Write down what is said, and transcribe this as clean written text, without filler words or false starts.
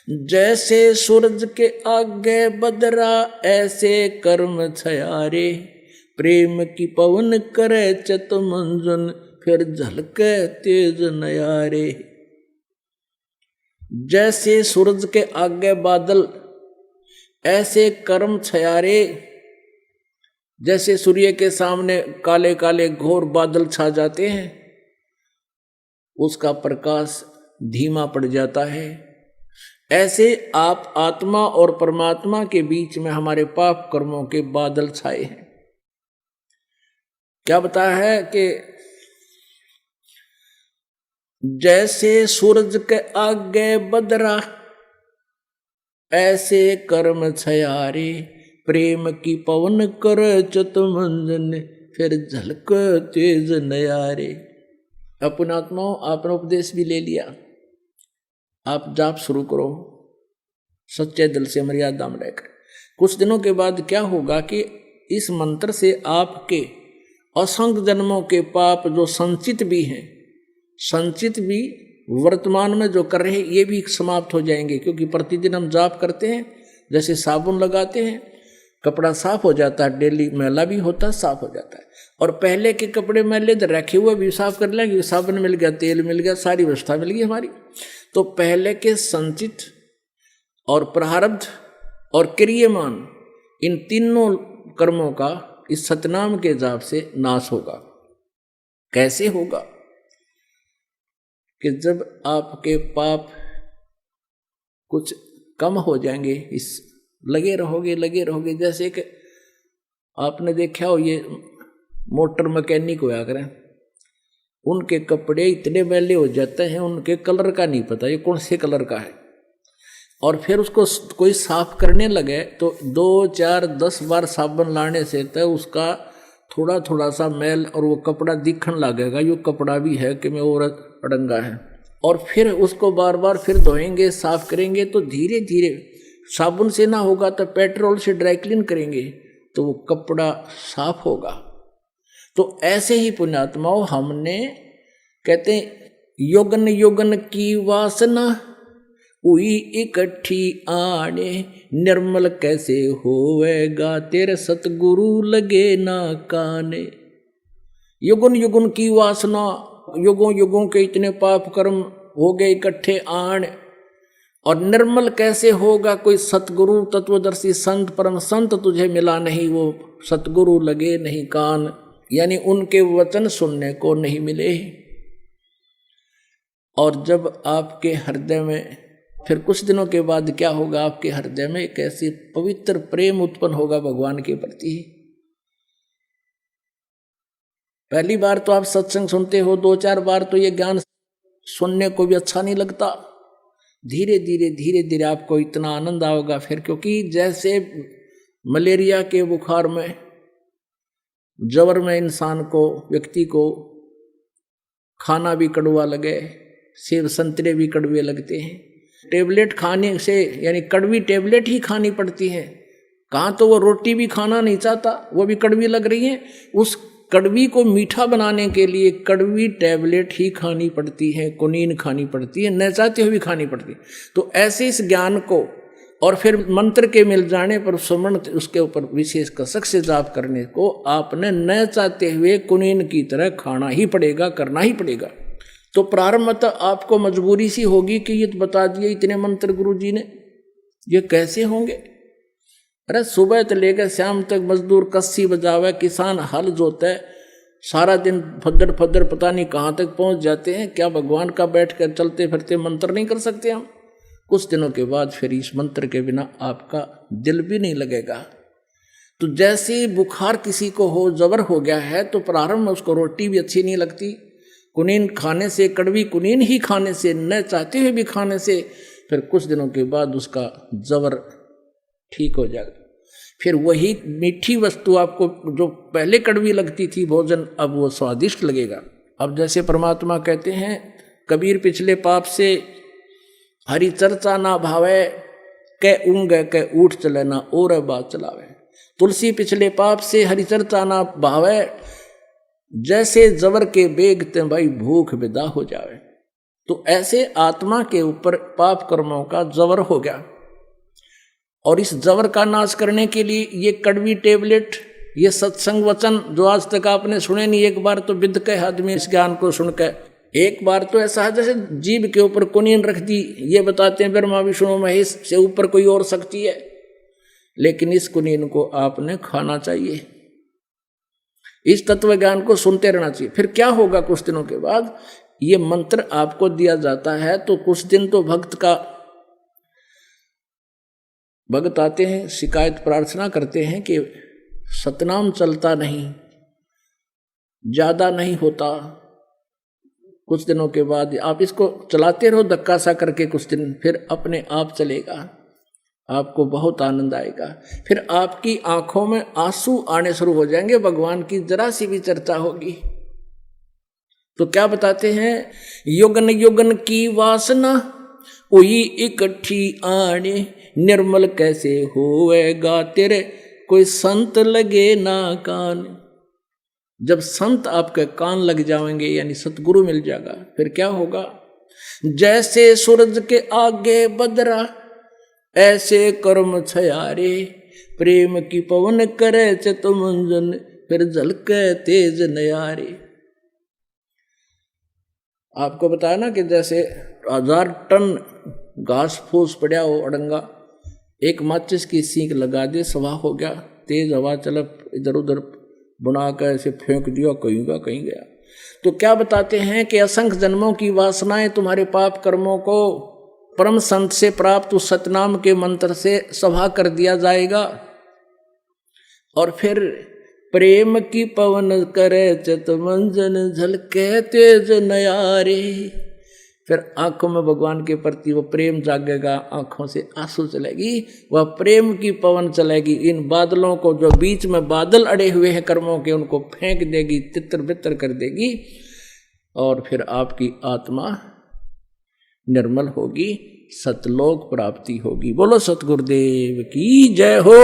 जैसे सूरज के आगे बदरा ऐसे कर्म छयारे, प्रेम की पवन करे चत मंजन फिर झलके तेज नयारे। जैसे सूरज के आगे बादल ऐसे कर्म छयारे, जैसे सूर्य के सामने काले काले घोर बादल छा जाते हैं, उसका प्रकाश धीमा पड़ जाता है, ऐसे आप आत्मा और परमात्मा के बीच में हमारे पाप कर्मों के बादल छाए हैं। क्या बताया है कि जैसे सूरज के आगे बदरा ऐसे कर्म छयारे, प्रेम की पवन कर चत मंजन फिर झलक तेज नयारे। अपने आत्माओं, आपने उपदेश भी ले लिया, आप जाप शुरू करो सच्चे दिल से मर्यादा में रहकर। कुछ दिनों के बाद क्या होगा कि इस मंत्र से आपके असंख्य जन्मों के पाप जो संचित भी हैं, संचित भी वर्तमान में जो कर रहे हैं, ये भी समाप्त हो जाएंगे। क्योंकि प्रतिदिन हम जाप करते हैं, जैसे साबुन लगाते हैं कपड़ा साफ हो जाता है, डेली मैला भी होता है, साफ हो जाता है। और पहले के कपड़े मैले तो रखे हुए भी साफ कर लेंगे, साबुन मिल गया, तेल मिल गया, सारी व्यवस्था मिल गई हमारी। तो पहले के संचित और प्रारब्ध और क्रियमान, इन तीनों कर्मों का इस सतनाम के जाप से नाश होगा। कैसे होगा कि जब आपके पाप कुछ कम हो जाएंगे, इस लगे रहोगे। जैसे कि आपने देखा हो, ये मोटर मैकेनिक होया करें, उनके कपड़े इतने मैले हो जाते हैं, उनके कलर का नहीं पता ये कौन से कलर का है, और फिर उसको कोई साफ करने लगे तो 2 4 10 बार साबुन लाने से तो उसका थोड़ा थोड़ा सा मैल और वो कपड़ा दिखने लगेगा, ये कपड़ा भी है कि मैं और अड़ंगा है। और फिर उसको बार बार फिर धोएंगे, साफ करेंगे, तो धीरे धीरे साबुन से ना होगा तो पेट्रोल से ड्राई क्लीन करेंगे तो वो कपड़ा साफ होगा। तो ऐसे ही पुण्यात्माओं, हमने कहते हैं योगन योगन की वासना हुई इकट्ठी आने, निर्मल कैसे होवेगा तेरे सतगुरु लगे ना काने। युगन युगन की वासना, युगों युगों के इतने पाप कर्म हो गए इकट्ठे आण, और निर्मल कैसे होगा कोई सतगुरु तत्वदर्शी संत परम संत तुझे मिला नहीं, वो सतगुरु लगे नहीं कान, यानी उनके वचन सुनने को नहीं मिले। और जब आपके हृदय में फिर कुछ दिनों के बाद क्या होगा, आपके हृदय में एक ऐसी पवित्र प्रेम उत्पन्न होगा भगवान के प्रति। पहली बार तो आप सत्संग सुनते हो, 2 4 बार तो ये ज्ञान सुनने को भी अच्छा नहीं लगता। धीरे धीरे आपको इतना आनंद आओगा फिर, क्योंकि जैसे मलेरिया के बुखार में, जबर में इंसान को, व्यक्ति को खाना भी कड़वा लगे, सेब संतरे भी कड़वे लगते हैं, टेबलेट खाने से, यानी कड़वी टेबलेट ही खानी पड़ती है। कहाँ तो वो रोटी भी खाना नहीं चाहता, वो भी कड़वी लग रही है, उस कड़वी को मीठा बनाने के लिए कड़वी टेबलेट ही खानी पड़ती है, कुनीन खानी पड़ती है, न चाहते हुए भी खानी पड़ती है। तो ऐसे इस ज्ञान को, और फिर मंत्र के मिल जाने पर सुमरण उसके ऊपर विशेष कसक से जाप करने को आपने न चाहते हुए कुनीन की तरह खाना ही पड़ेगा, करना ही पड़ेगा। तो प्रारंभ में तो आपको मजबूरी सी होगी कि ये तो बता दिए इतने मंत्र गुरु जी ने, ये कैसे होंगे। अरे सुबह से लेकर शाम तक मजदूर कस्सी बजावे, किसान हल जोता है, सारा दिन फद्दर फद्दर पता नहीं कहाँ तक पहुँच जाते हैं। क्या भगवान का बैठ कर चलते फिरते मंत्र नहीं कर सकते हम? कुछ दिनों के बाद फिर इस मंत्र के बिना आपका दिल भी नहीं लगेगा। तो जैसे बुखार किसी को हो, जबर हो गया है, तो प्रारंभ में उसको रोटी भी अच्छी नहीं लगती, कुनीन खाने से, कड़वी कुनीन ही खाने से, न चाहते हुए भी खाने से, फिर कुछ दिनों के बाद उसका जबर ठीक हो जाएगा। फिर वही मीठी वस्तु आपको जो पहले कड़वी लगती थी भोजन, अब वो स्वादिष्ट लगेगा। अब जैसे परमात्मा कहते हैं, कबीर पिछले पाप से हरि चर्चा ना भावे, कै ऊँग कै ऊठ चले ना और बात चलावे। तुलसी पिछले पाप से हरि चर्चा ना भावे, जैसे जबर के बेग ते भाई भूख विदा हो जावे। तो ऐसे आत्मा के ऊपर पाप कर्मों का जबर हो गया, और इस जबर का नाश करने के लिए ये कड़वी टेबलेट, ये सत्संग वचन जो आज तक आपने सुने नहीं, एक बार तो विद के आदमी इस ज्ञान को सुनकर, एक बार तो ऐसा है जैसे जीभ के ऊपर कुनीन रख दी, ये बताते हैं ब्रह्मा विष्णु महेश से ऊपर कोई और शक्ति है, लेकिन इस कुनीन को आपने खाना चाहिए, इस तत्व ज्ञान को सुनते रहना चाहिए। फिर क्या होगा, कुछ दिनों के बाद ये मंत्र आपको दिया जाता है, तो कुछ दिन तो भक्त आते हैं, शिकायत प्रार्थना करते हैं कि सतनाम चलता नहीं, ज्यादा नहीं होता। कुछ दिनों के बाद आप इसको चलाते रहो धक्का सा करके कुछ दिन, फिर अपने आप चलेगा, आपको बहुत आनंद आएगा। फिर आपकी आंखों में आंसू आने शुरू हो जाएंगे, भगवान की जरा सी भी चर्चा होगी। तो क्या बताते हैं, युगन युगन की वासना हुई इकट्ठी आने, निर्मल कैसे होएगा तेरे कोई संत लगे ना कान। जब संत आपके कान लग जाएंगे, यानी सतगुरु मिल जाएगा, फिर क्या होगा, जैसे सूरज के आगे बदरा ऐसे कर्म छयारे, प्रेम की पवन करे चितमंजन फिर झलके तेज नयारे। आपको बताया ना कि जैसे 1000 टन घास फूस पड़ा हो अड़ंगा, एक माचिस की सीख लगा दे सवा हो गया, तेज हवा चलप इधर उधर बुना कर ऐसे फेंक दिया, कहीं का कहीं गया। तो क्या बताते हैं कि असंख्य जन्मों की वासनाएं तुम्हारे पाप कर्मों को परम संत से प्राप्त उस सतनाम के मंत्र से सभा कर दिया जाएगा, और फिर प्रेम की पवन करे चितमंजन झलके तेज नयारे। फिर आंखों में भगवान के प्रति वो प्रेम जागेगा, आंखों से आंसू चलेगी, वह प्रेम की पवन चलेगी, इन बादलों को जो बीच में बादल अड़े हुए हैं कर्मों के, उनको फेंक देगी, तितर बितर कर देगी, और फिर आपकी आत्मा निर्मल होगी, सतलोक प्राप्ति होगी। बोलो सतगुरुदेव की जय हो।